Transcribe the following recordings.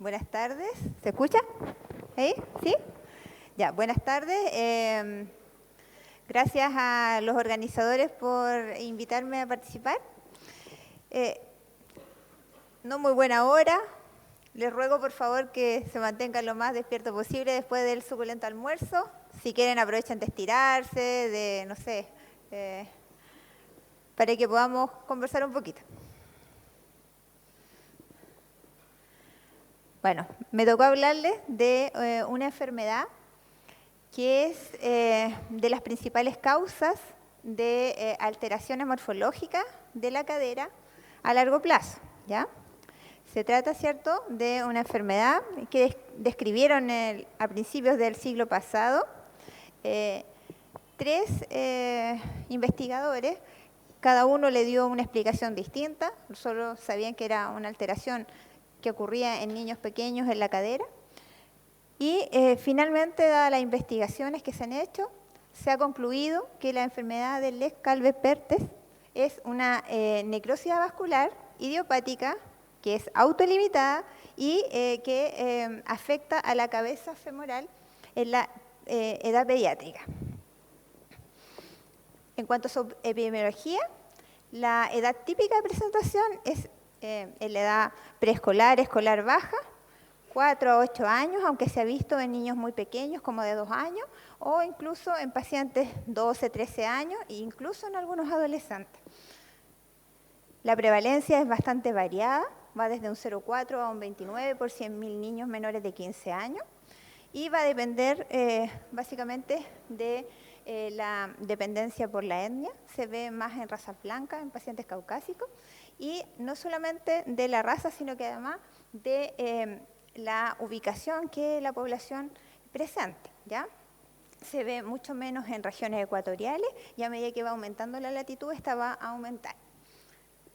Buenas tardes. ¿Se escucha? ¿Ahí? ¿Sí? Ya, buenas tardes. Gracias a los organizadores por invitarme a participar. No muy buena hora. Les ruego por favor que se mantengan lo más despierto posible después del suculento almuerzo. Si quieren aprovechen de estirarse, no sé, para que podamos conversar un poquito. Bueno, me tocó hablarles de una enfermedad que es de las principales causas de alteraciones morfológicas de la cadera a largo plazo, ¿ya? Se trata, ¿cierto?, de una enfermedad que describieron a principios del siglo pasado tres investigadores. Cada uno le dio una explicación distinta, solo sabían que era una alteración que ocurría en niños pequeños en la cadera. Y finalmente, dadas las investigaciones que se han hecho, se ha concluido que la enfermedad de Legg-Calvé-Perthes es una necrosis vascular idiopática que es autolimitada y que afecta a la cabeza femoral en la edad pediátrica. En cuanto a su epidemiología, la edad típica de presentación es en la edad preescolar, escolar baja, 4 a 8 años, aunque se ha visto en niños muy pequeños, como de 2 años, o incluso en pacientes 12, 13 años, e incluso en algunos adolescentes. La prevalencia es bastante variada, va desde un 0,4 a un 29 por 100.000 niños menores de 15 años, y va a depender básicamente de la dependencia por la etnia. Se ve más en razas blancas, en pacientes caucásicos, y no solamente de la raza, sino que además de la ubicación que la población presente, ¿ya? Se ve mucho menos en regiones ecuatoriales y a medida que va aumentando la latitud, esta va a aumentar.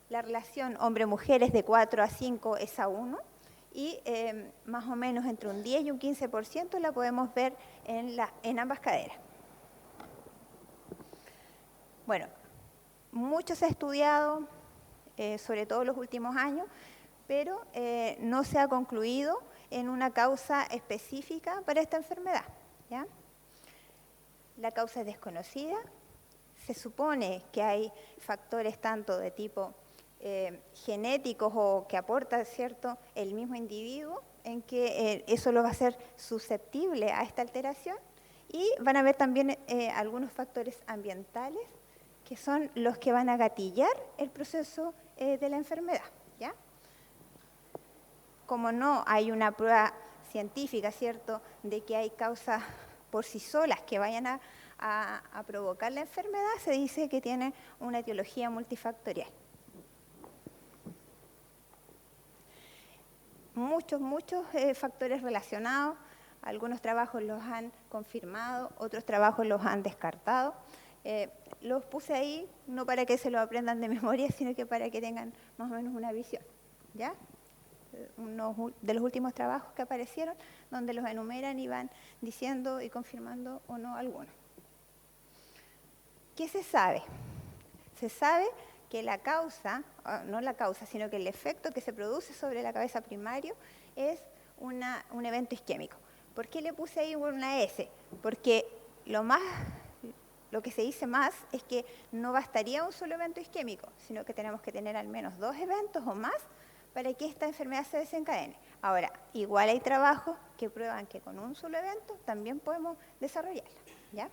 La relación hombre-mujer es de 4 a 5 es a 1 y más o menos entre un 10 y un 15% la podemos ver en ambas caderas. Bueno, mucho se ha estudiado, sobre todo en los últimos años, pero no se ha concluido en una causa específica para esta enfermedad, ¿ya? La causa es desconocida. Se supone que hay factores tanto de tipo genéticos o que aporta, ¿cierto?, el mismo individuo, en que eso lo va a hacer susceptible a esta alteración, y van a haber también algunos factores ambientales que son los que van a gatillar el proceso de la enfermedad, ¿ya? Como no hay una prueba científica, ¿cierto?, de que hay causas por sí solas que vayan a provocar la enfermedad, se dice que tiene una etiología multifactorial. Muchos factores relacionados, algunos trabajos los han confirmado, otros trabajos los han descartado. Los puse ahí no para que se lo aprendan de memoria, sino que para que tengan más o menos una visión, ¿ya? Uno de los últimos trabajos que aparecieron, donde los enumeran y van diciendo y confirmando o no algunos. ¿Qué se sabe? Se sabe que la causa, no la causa, sino que el efecto que se produce sobre la cabeza primario es un evento isquémico. ¿Por qué le puse ahí una S? Porque lo que se dice más es que no bastaría un solo evento isquémico, sino que tenemos que tener al menos 2 eventos o más para que esta enfermedad se desencadene. Ahora, igual hay trabajos que prueban que con un solo evento también podemos desarrollarla, ¿ya?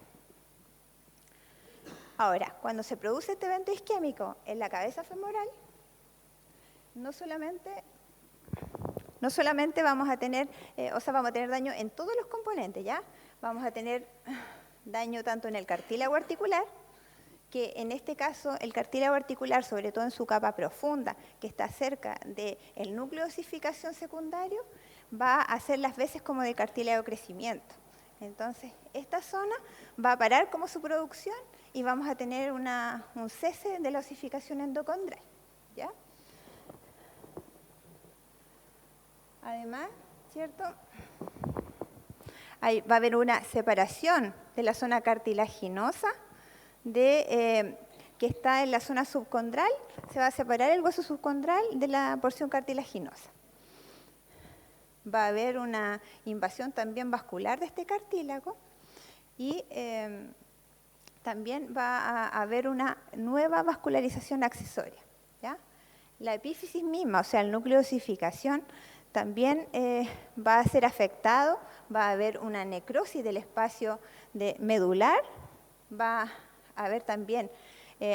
Ahora, cuando se produce este evento isquémico en la cabeza femoral, no solamente vamos a tener, vamos a tener daño en todos los componentes, ¿ya? Vamos a tener daño tanto en el cartílago articular, que en este caso el cartílago articular, sobre todo en su capa profunda, que está cerca del núcleo de osificación secundario, va a hacer las veces como de cartílago de crecimiento. Entonces, esta zona va a parar como su producción y vamos a tener un cese de la osificación endocondral, ¿ya? Además, ¿cierto?, va a haber una separación de la zona cartilaginosa que está en la zona subcondral. Se va a separar el hueso subcondral de la porción cartilaginosa. va a haber una invasión también vascular de este cartílago y también va a haber una nueva vascularización accesoria, ¿ya? La epífisis misma, o sea, el núcleo de osificación, también va a ser afectado, va a haber una necrosis del espacio medular, va a haber también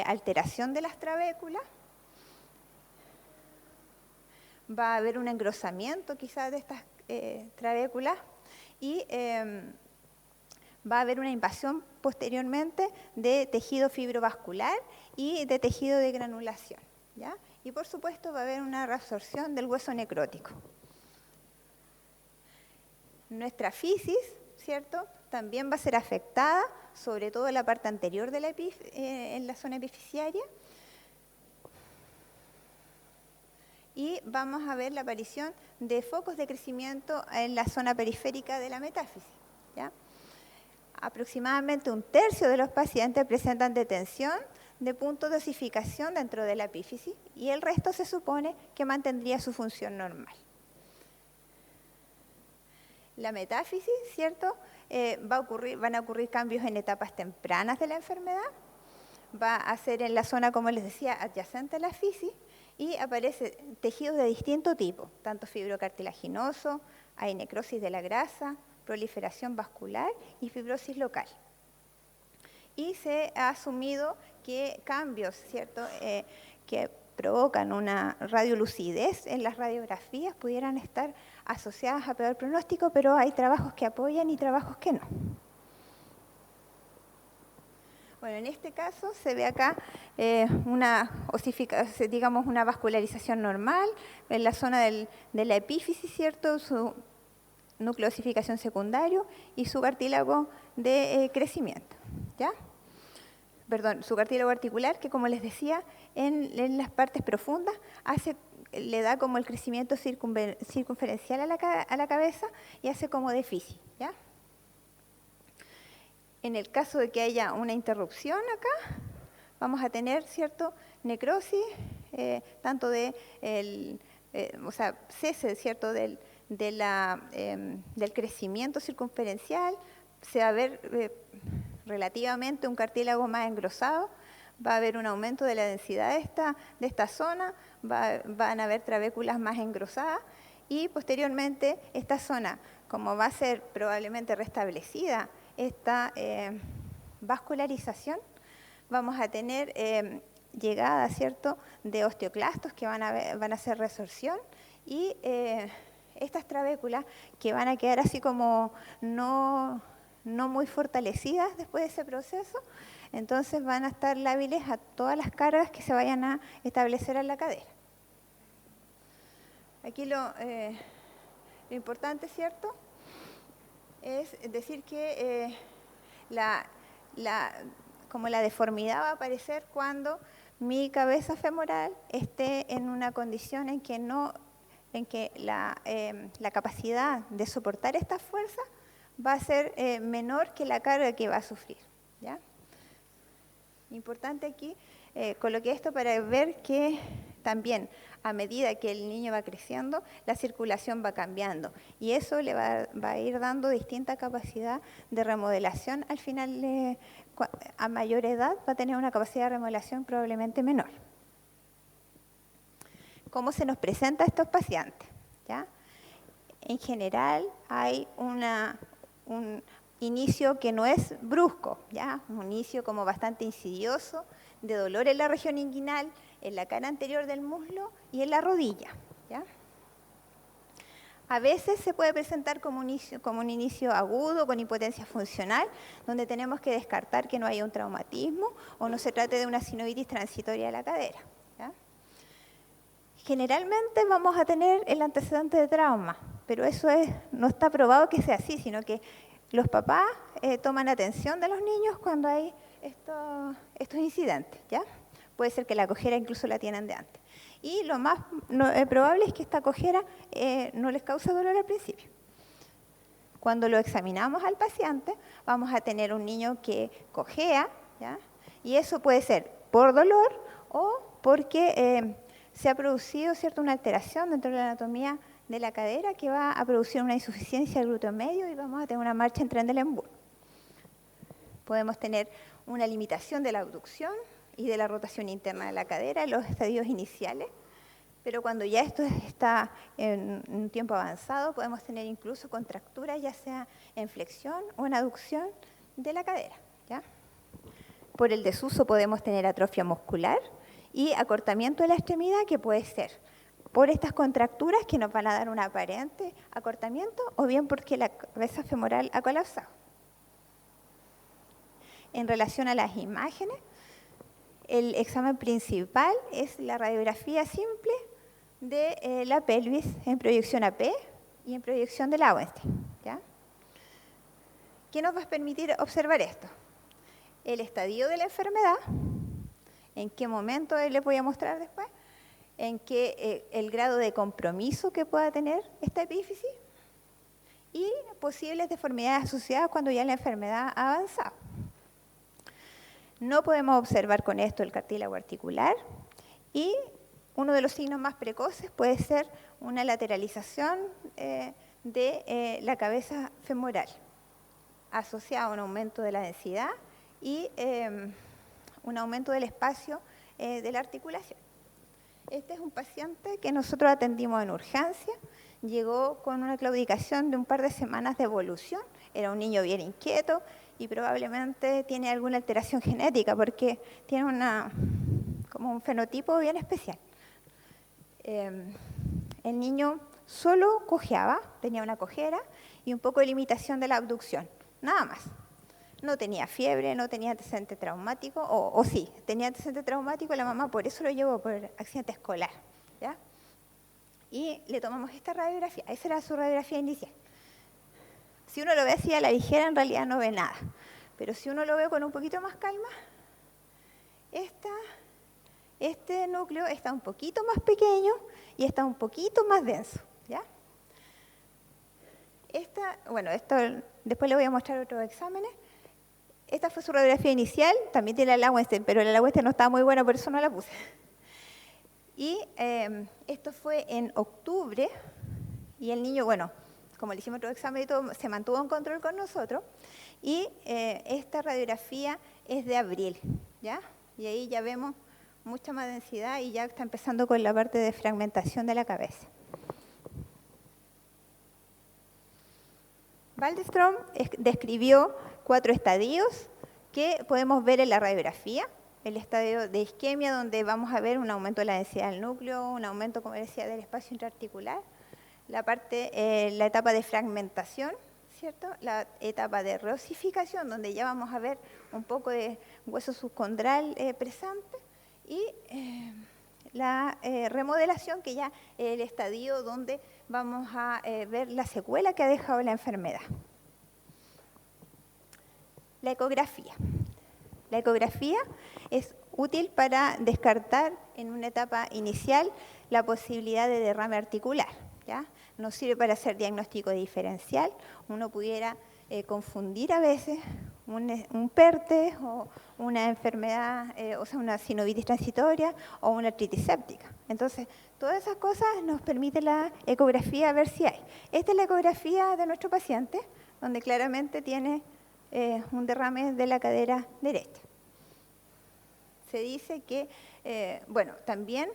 alteración de las trabéculas, va a haber un engrosamiento quizás de estas trabéculas y va a haber una invasión posteriormente de tejido fibrovascular y de tejido de granulación, ¿ya? Y por supuesto va a haber una reabsorción del hueso necrótico. Nuestra fisis, ¿cierto?, también va a ser afectada, sobre todo en la parte anterior de la en la zona epifisiaria. Y vamos a ver la aparición de focos de crecimiento en la zona periférica de la metáfisis, ¿ya? Aproximadamente 1/3 de los pacientes presentan detención de puntos de osificación dentro de la epífisis y el resto se supone que mantendría su función normal. La metáfisis, ¿cierto? Van a ocurrir cambios en etapas tempranas de la enfermedad, va a ser en la zona, como les decía, adyacente a la fisis y aparece tejidos de distinto tipo, tanto fibrocartilaginoso, hay necrosis de la grasa, proliferación vascular y fibrosis local. Y se ha asumido que cambios, ¿cierto?, que provocan una radiolucidez en las radiografías pudieran estar asociadas a peor pronóstico, pero hay trabajos que apoyan y trabajos que no. Bueno, en este caso se ve acá una vascularización normal en la zona de la epífisis, ¿cierto?, su núcleo de osificación secundario y su cartílago de crecimiento, ¿ya? Perdón, su cartílago articular, que como les decía, en las partes profundas le da como el crecimiento circunferencial a la cabeza y hace como déficit, ¿ya? En el caso de que haya una interrupción acá, vamos a tener, ¿cierto?, necrosis, tanto cese, ¿cierto?, del crecimiento circunferencial, se va a ver relativamente un cartílago más engrosado, va a haber un aumento de la densidad de esta zona, van a haber trabéculas más engrosadas y posteriormente esta zona, como va a ser probablemente restablecida esta vascularización, vamos a tener llegada, ¿cierto?, de osteoclastos que van a hacer resorción y estas trabéculas que van a quedar así como no muy fortalecidas después de ese proceso, entonces van a estar lábiles a todas las cargas que se vayan a establecer en la cadera. Aquí lo importante, ¿cierto?, es decir que como la deformidad va a aparecer cuando mi cabeza femoral esté en una condición en que la capacidad de soportar esta fuerza va a ser menor que la carga que va a sufrir, ¿ya? Importante aquí, coloqué esto para ver que también a medida que el niño va creciendo, la circulación va cambiando y eso le va a ir dando distinta capacidad de remodelación. Al final, a mayor edad, va a tener una capacidad de remodelación probablemente menor. ¿Cómo se nos presenta a estos pacientes? ¿Ya? En general, hay un inicio que no es brusco, ¿ya? Un inicio como bastante insidioso, de dolor en la región inguinal, en la cara anterior del muslo y en la rodilla, ¿ya? A veces se puede presentar como un inicio agudo, con impotencia funcional, donde tenemos que descartar que no haya un traumatismo o no se trate de una sinovitis transitoria de la cadera, ¿ya? Generalmente vamos a tener el antecedente de trauma, pero eso no está probado que sea así, sino que los papás toman atención de los niños cuando hay estos incidentes, ¿ya? Puede ser que la cojera incluso la tienen de antes. Y lo más probable es que esta cojera no les cause dolor al principio. Cuando lo examinamos al paciente, vamos a tener un niño que cojea, ¿ya? Y eso puede ser por dolor o porque se ha producido, ¿cierto?, una alteración dentro de la anatomía de la cadera que va a producir una insuficiencia del glúteo medio y vamos a tener una marcha en Trendelenburg. Podemos tener una limitación de la abducción y de la rotación interna de la cadera en los estadios iniciales, pero cuando ya esto está en un tiempo avanzado, podemos tener incluso contracturas, ya sea en flexión o en aducción de la cadera, ¿ya? Por el desuso podemos tener atrofia muscular y acortamiento de la extremidad, que puede ser por estas contracturas que nos van a dar un aparente acortamiento o bien porque la cabeza femoral ha colapsado. En relación a las imágenes, el examen principal es la radiografía simple de la pelvis en proyección AP y en proyección de Lauenstein, ¿ya? ¿Qué nos va a permitir observar esto? El estadio de la enfermedad, en qué momento les voy a mostrar después, en qué el grado de compromiso que pueda tener esta epífisis y posibles deformidades asociadas cuando ya la enfermedad ha avanzado. No podemos observar con esto el cartílago articular y uno de los signos más precoces puede ser una lateralización de la cabeza femoral, asociada a un aumento de la densidad y un aumento del espacio de la articulación. Este es un paciente que nosotros atendimos en urgencia, llegó con una claudicación de un par de semanas de evolución, era un niño bien inquieto y probablemente tiene alguna alteración genética porque tiene como un fenotipo bien especial. El niño solo cojeaba, tenía una cojera y un poco de limitación de la abducción, nada más. No tenía fiebre, no tenía antecedente traumático, o sí, tenía antecedente traumático, la mamá por eso lo llevó, por accidente escolar, ¿ya? Y le tomamos esta radiografía, esa era su radiografía inicial. Si uno lo ve así a la ligera, en realidad no ve nada, pero si uno lo ve con un poquito más calma, este núcleo está un poquito más pequeño y está un poquito más denso, ¿ya? Esto después le voy a mostrar otros exámenes. Esta fue su radiografía inicial, también tiene la Lauenstein, pero la Lauenstein no estaba muy buena, por eso no la puse. Y esto fue en octubre, y el niño, bueno, como le hicimos otro examen y todo, se mantuvo en control con nosotros, y esta radiografía es de abril, ¿ya? Y ahí ya vemos mucha más densidad y ya está empezando con la parte de fragmentación de la cabeza. Waldström describió 4 estadios que podemos ver en la radiografía. El estadio de isquemia, donde vamos a ver un aumento de la densidad del núcleo, un aumento, como decía, del espacio intraarticular. La etapa de fragmentación, ¿cierto? La etapa de reosificación, donde ya vamos a ver un poco de hueso subcondral presente. Y la remodelación, que ya es el estadio donde vamos a ver la secuela que ha dejado la enfermedad. La ecografía. La ecografía es útil para descartar en una etapa inicial la posibilidad de derrame articular, ¿ya? Nos sirve para hacer diagnóstico diferencial. Uno pudiera confundir a veces un PERTE o una enfermedad, o sea, una sinovitis transitoria o una artritis séptica. Entonces, todas esas cosas nos permite la ecografía ver si hay. Esta es la ecografía de nuestro paciente, donde claramente tiene un derrame de la cadera derecha. Se dice que, bueno, también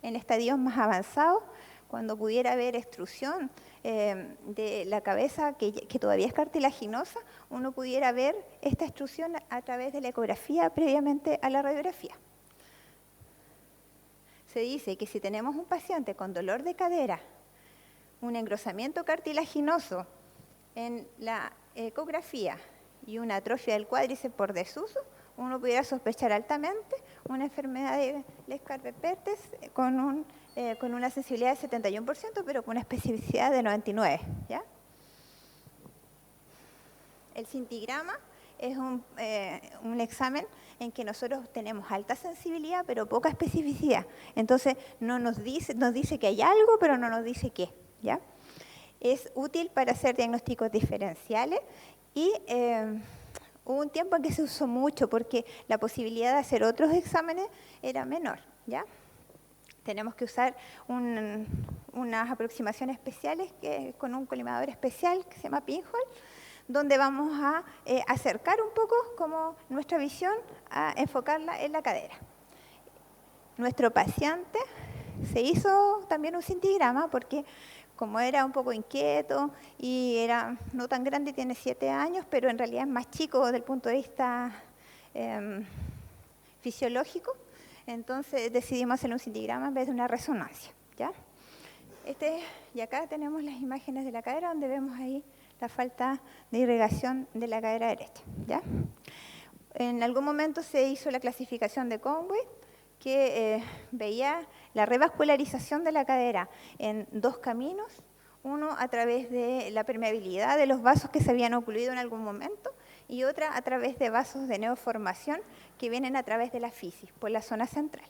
en estadios más avanzados, cuando pudiera haber extrusión de la cabeza que todavía es cartilaginosa, uno pudiera ver esta extrusión a través de la ecografía previamente a la radiografía. Se dice que si tenemos un paciente con dolor de cadera, un engrosamiento cartilaginoso en la ecografía y una atrofia del cuádriceps por desuso, uno pudiera sospechar altamente una enfermedad de Lescarpes-Pertes con una sensibilidad de 71%, pero con una especificidad de 99%, ¿ya? El scintigrama es un examen en que nosotros tenemos alta sensibilidad, pero poca especificidad. Entonces, nos dice que hay algo, pero no nos dice qué, ¿ya? Es útil para hacer diagnósticos diferenciales y hubo un tiempo en que se usó mucho porque la posibilidad de hacer otros exámenes era menor, ¿ya? tenemos que usar unas aproximaciones especiales con un colimador especial que se llama pinhole, donde vamos a acercar un poco como nuestra visión a enfocarla en la cadera. Nuestro paciente se hizo también un cintigrama porque como era un poco inquieto y era no tan grande, tiene 7 años, pero en realidad es más chico desde el punto de vista fisiológico, entonces decidimos hacer un cintigrama en vez de una resonancia, ¿ya? Y acá tenemos las imágenes de la cadera donde vemos ahí la falta de irrigación de la cadera derecha, ¿ya? En algún momento se hizo la clasificación de Conway, que veía la revascularización de la cadera en 2 caminos, uno a través de la permeabilidad de los vasos que se habían ocluido en algún momento y otra a través de vasos de neoformación que vienen a través de la fisis, por la zona central.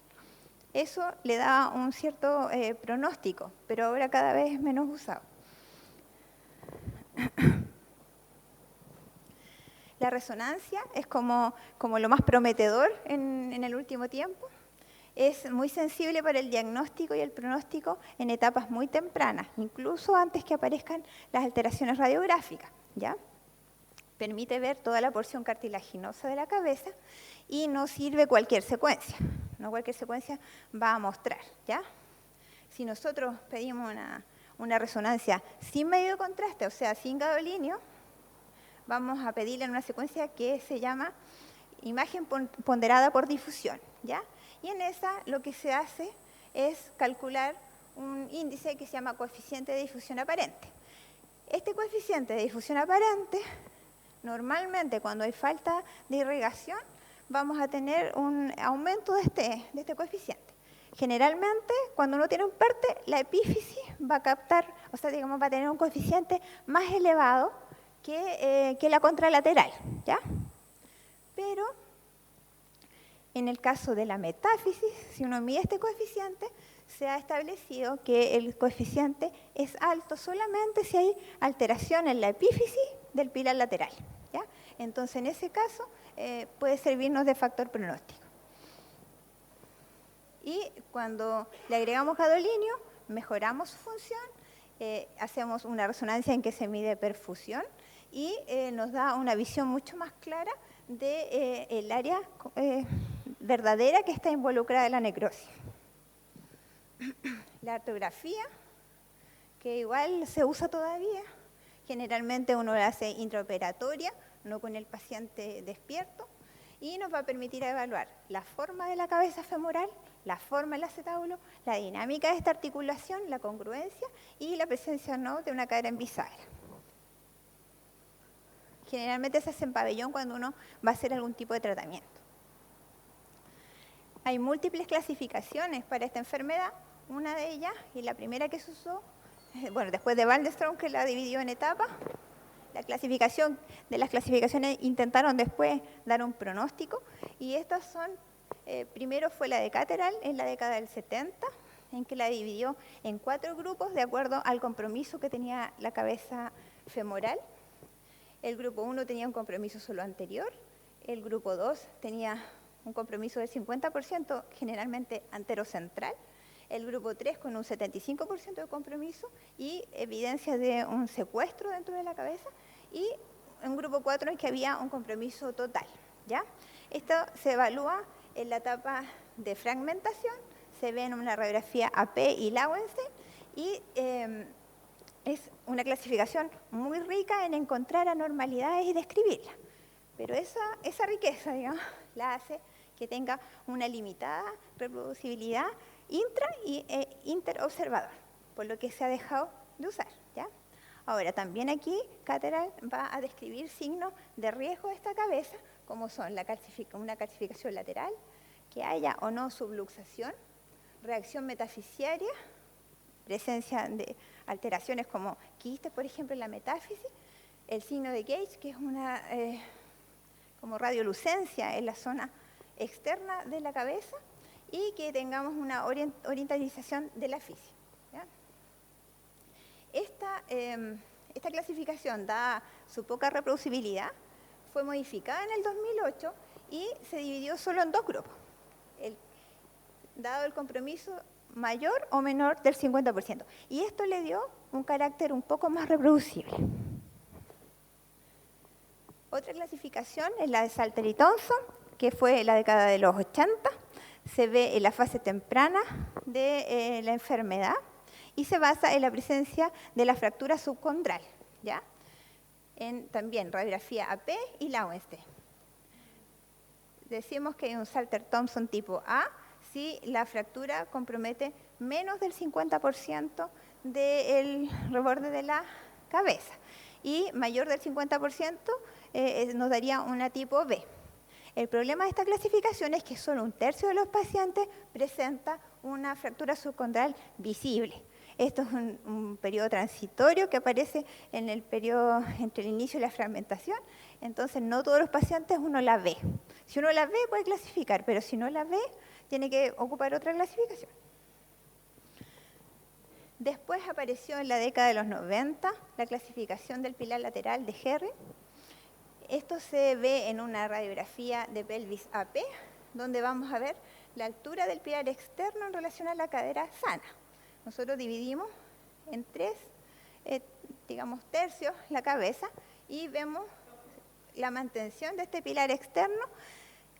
Eso le da un cierto pronóstico, pero ahora cada vez es menos usado. La resonancia es como lo más prometedor en el último tiempo. Es muy sensible para el diagnóstico y el pronóstico en etapas muy tempranas, incluso antes que aparezcan las alteraciones radiográficas, ¿ya? Permite ver toda la porción cartilaginosa de la cabeza y no sirve cualquier secuencia. No cualquier secuencia va a mostrar, ¿ya? Si nosotros pedimos una resonancia sin medio de contraste, o sea, sin gadolinio, vamos a pedirle una secuencia que se llama imagen ponderada por difusión, ¿ya? Y en esa lo que se hace es calcular un índice que se llama coeficiente de difusión aparente. Este coeficiente de difusión aparente, normalmente cuando hay falta de irrigación, vamos a tener un aumento de este coeficiente. Generalmente, cuando uno tiene un PERTE, la epífisis va a captar, o sea, digamos, va a tener un coeficiente más elevado que la contralateral, ¿ya? Pero en el caso de la metáfisis, si uno mide este coeficiente, se ha establecido que el coeficiente es alto solamente si hay alteración en la epífisis del pilar lateral, ¿ya? Entonces, en ese caso, puede servirnos de factor pronóstico. Y cuando le agregamos gadolinio, mejoramos su función, hacemos una resonancia en que se mide perfusión y nos da una visión mucho más clara del área verdadera que está involucrada en la necrosis. La artrografía, que igual se usa todavía, generalmente uno la hace intraoperatoria, no con el paciente despierto, y nos va a permitir evaluar la forma de la cabeza femoral, la forma del acetábulo, la dinámica de esta articulación, la congruencia y la presencia o no de una cadera en bisagra. Generalmente se hace en pabellón cuando uno va a hacer algún tipo de tratamiento. Hay múltiples clasificaciones para esta enfermedad. Una de ellas, y la primera que se usó, bueno, después de Waldenström, que la dividió en etapas, la clasificación de las clasificaciones intentaron después dar un pronóstico, y estas son, primero fue la de Catterall en la década del 70, en que la dividió en 4 grupos de acuerdo al compromiso que tenía la cabeza femoral. El grupo 1 tenía un compromiso solo anterior, el grupo 2 tenía un compromiso del 50%, generalmente anterocentral, el grupo 3 con un 75% de compromiso y evidencia de un secuestro dentro de la cabeza, y un grupo 4 en que había un compromiso total, ¿ya? Esto se evalúa en la etapa de fragmentación, se ve en una radiografía AP y Lauenstein, y es una clasificación muy rica en encontrar anormalidades y describirlas. Pero esa riqueza, digamos, la hace que tenga una limitada reproducibilidad intra y interobservador, por lo que se ha dejado de usar, ¿ya? Ahora, también aquí Catterall va a describir signos de riesgo de esta cabeza, como son una calcificación lateral, que haya o no subluxación, reacción metafisiaria, presencia de alteraciones como quistes, por ejemplo, en la metáfisis, el signo de Gage, que es una como radiolucencia en la zona externa de la cabeza, y que tengamos una orientalización de la fisis, ¿ya? Esta clasificación, dada su poca reproducibilidad, fue modificada en el 2008 y se dividió solo en 2 grupos. Dado el compromiso mayor o menor del 50%. Y esto le dio un carácter un poco más reproducible. Otra clasificación es la de Salter y Thompson, que fue en la década de los 80. Se ve en la fase temprana de la enfermedad y se basa en la presencia de la fractura subcondral, ¿ya? En también radiografía AP y Lowenstein. Decimos que hay un Salter-Thompson tipo A si la fractura compromete menos del 50% del reborde de la cabeza y mayor del 50% nos daría una tipo B. El problema de esta clasificación es que solo 1/3 de los pacientes presenta una fractura subcondral visible. Esto es un periodo transitorio que aparece en el periodo entre el inicio y la fragmentación, entonces no todos los pacientes uno la ve. Si uno la ve puede clasificar, pero si no la ve tiene que ocupar otra clasificación. Después apareció en la década de los 90 la clasificación del pilar lateral de Herring. Esto se ve en una radiografía de pelvis AP, donde vamos a ver la altura del pilar externo en relación a la cadera sana. Nosotros dividimos en 3, tercios la cabeza y vemos la mantención de este pilar externo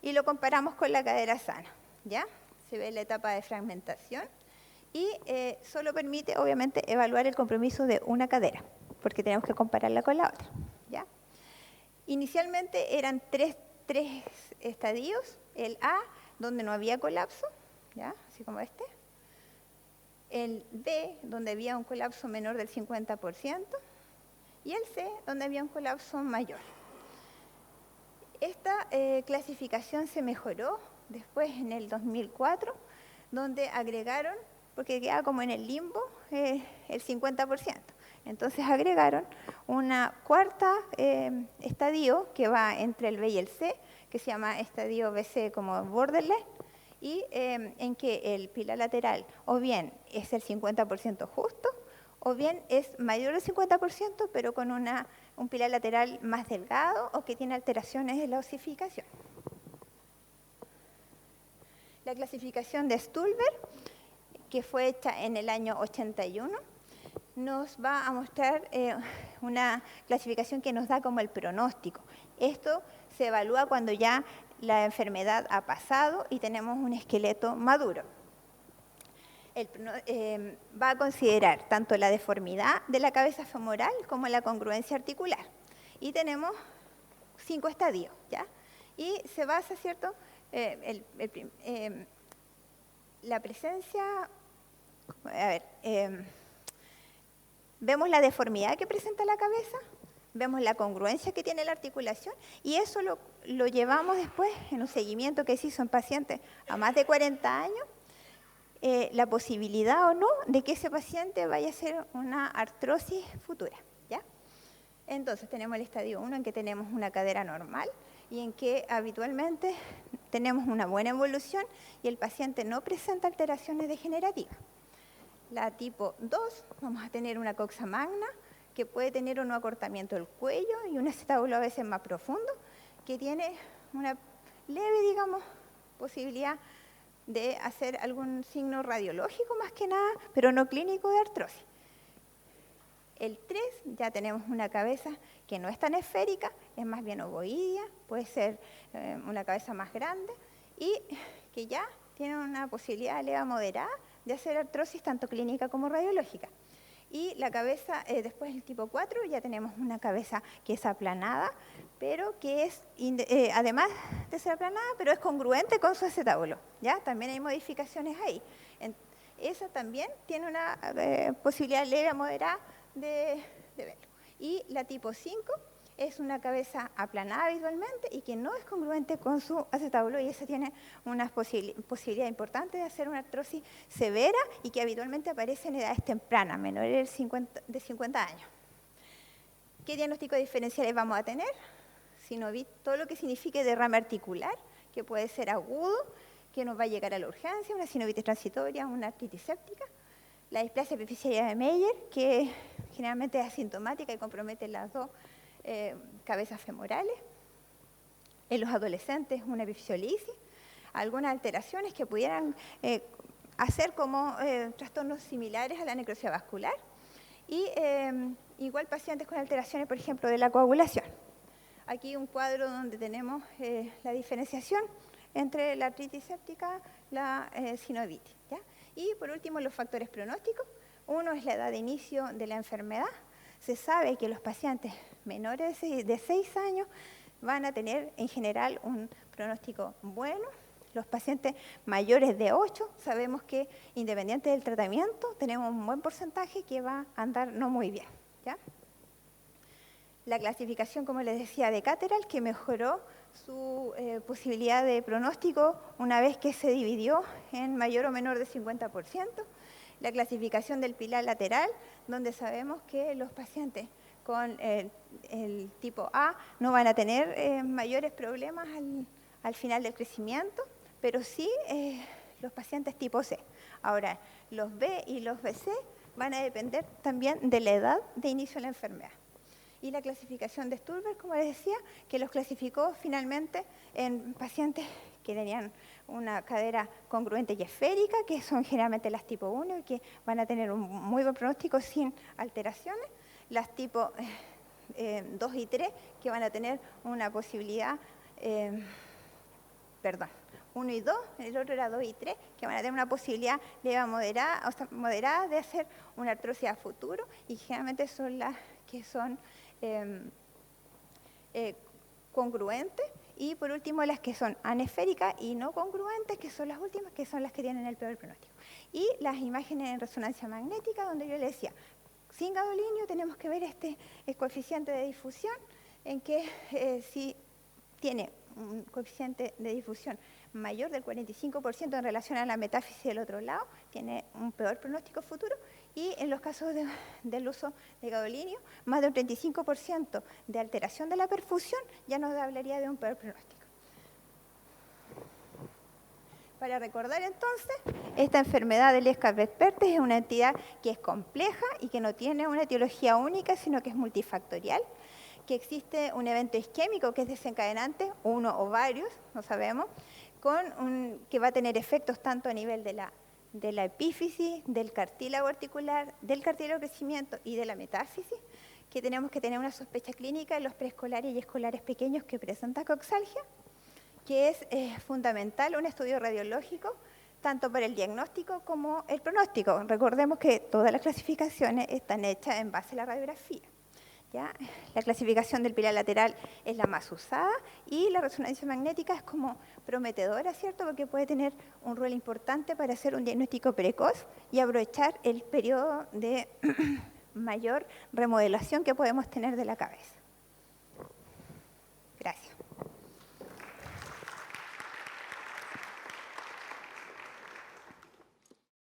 y lo comparamos con la cadera sana, ¿ya? Se ve la etapa de fragmentación y solo permite, obviamente, evaluar el compromiso de una cadera, porque tenemos que compararla con la otra, ¿ya? Inicialmente eran tres estadios, el A, donde no había colapso, ¿ya? Así como este. El B, donde había un colapso menor del 50%, y el C, donde había un colapso mayor. Esta clasificación se mejoró después en el 2004, donde agregaron, porque quedaba como en el limbo, el 50%. Entonces agregaron una cuarta estadio que va entre el B y el C, que se llama estadio BC como borderline, y en que el pilar lateral o bien es el 50% justo, o bien es mayor del 50%, pero con un pilar lateral más delgado o que tiene alteraciones en la osificación. La clasificación de Stulberg, que fue hecha en el año 81, nos va a mostrar una clasificación que nos da como el pronóstico. Esto se evalúa cuando ya la enfermedad ha pasado y tenemos un esqueleto maduro. Va a considerar tanto la deformidad de la cabeza femoral como la congruencia articular. Y tenemos 5 estadios, ¿ya? Y se basa, ¿cierto? La presencia... A ver... vemos la deformidad que presenta la cabeza, vemos la congruencia que tiene la articulación y eso lo llevamos después en un seguimiento que se hizo en pacientes a más de 40 años, la posibilidad o no de que ese paciente vaya a hacer una artrosis futura, ¿ya? Entonces tenemos el estadio 1 en que tenemos una cadera normal y en que habitualmente tenemos una buena evolución y el paciente no presenta alteraciones degenerativas. La tipo 2, vamos a tener una coxa magna que puede tener un acortamiento del cuello y un acetábulo a veces más profundo, que tiene una leve, digamos, posibilidad de hacer algún signo radiológico más que nada, pero no clínico de artrosis. El 3, ya tenemos una cabeza que no es tan esférica, es más bien ovoidea, puede ser una cabeza más grande y que ya tiene una posibilidad leve a moderada de hacer artrosis tanto clínica como radiológica. Y la cabeza, después el tipo 4, ya tenemos una cabeza que es aplanada, pero que es, además de ser aplanada, pero es congruente con su acetábulo, ¿ya? También hay modificaciones ahí. Esa también tiene una posibilidad leve a moderada de verlo. Y la tipo 5 es una cabeza aplanada habitualmente y que no es congruente con su acetábulo y esa tiene una posibilidad importante de hacer una artrosis severa y que habitualmente aparece en edades tempranas, menores de 50 años. ¿Qué diagnóstico diferenciales vamos a tener? Sinovitis, todo lo que signifique derrame articular, que puede ser agudo, que nos va a llegar a la urgencia, una sinovitis transitoria, una artritis séptica. La displasia epifisiaria de Meyer, que generalmente es asintomática y compromete las dos cabezas femorales. En los adolescentes, una epifisiolisis, algunas alteraciones que pudieran hacer como trastornos similares a la necrosis vascular y igual pacientes con alteraciones, por ejemplo, de la coagulación. Aquí un cuadro donde tenemos la diferenciación entre la artritis séptica, la sinovitis, ¿ya? Y por último, los factores pronósticos. Uno es la edad de inicio de la enfermedad. Se sabe que los pacientes menores de 6 años van a tener en general un pronóstico bueno. Los pacientes mayores de 8, sabemos que independiente del tratamiento, tenemos un buen porcentaje que va a andar no muy bien, ¿ya? La clasificación, como les decía, de Cateral, que mejoró su posibilidad de pronóstico una vez que se dividió en mayor o menor de 50%. La clasificación del pilar lateral, donde sabemos que los pacientes con el tipo A no van a tener mayores problemas al final del crecimiento, pero sí los pacientes tipo C. Ahora, los B y los BC van a depender también de la edad de inicio de la enfermedad. Y la clasificación de Sturberg, como les decía, que los clasificó finalmente en pacientes que tenían una cadera congruente y esférica, que son generalmente las tipo 1 y que van a tener un muy buen pronóstico sin alteraciones. Las tipo 2 y 3, que van a tener una posibilidad, 1 y 2, el otro era 2 y 3, que van a tener una posibilidad leve moderada, o sea, moderada de hacer una artrosis a futuro, y generalmente son las que son congruentes, y por último las que son anesféricas y no congruentes, que son las últimas, que son las que tienen el peor pronóstico. Y las imágenes en resonancia magnética, donde yo les decía, sin gadolinio tenemos que ver este coeficiente de difusión, en que si tiene un coeficiente de difusión mayor del 45% en relación a la metáfisis del otro lado, tiene un peor pronóstico futuro, y en los casos del uso de gadolinio, más de un 35% de alteración de la perfusión ya nos hablaría de un peor pronóstico. Para recordar entonces, esta enfermedad del Lesca-Beth-Perthes es una entidad que es compleja y que no tiene una etiología única, sino que es multifactorial, que existe un evento isquémico que es desencadenante, uno o varios, no sabemos, que va a tener efectos tanto a nivel de la epífisis, del cartílago articular, del cartílago de crecimiento y de la metáfisis, que tenemos que tener una sospecha clínica en los preescolares y escolares pequeños que presentan coxalgia, que es fundamental un estudio radiológico, tanto para el diagnóstico como el pronóstico. Recordemos que todas las clasificaciones están hechas en base a la radiografía, ¿ya? La clasificación del pilar lateral es la más usada y la resonancia magnética es como prometedora, ¿cierto? Porque puede tener un rol importante para hacer un diagnóstico precoz y aprovechar el periodo de mayor remodelación que podemos tener de la cabeza. Gracias.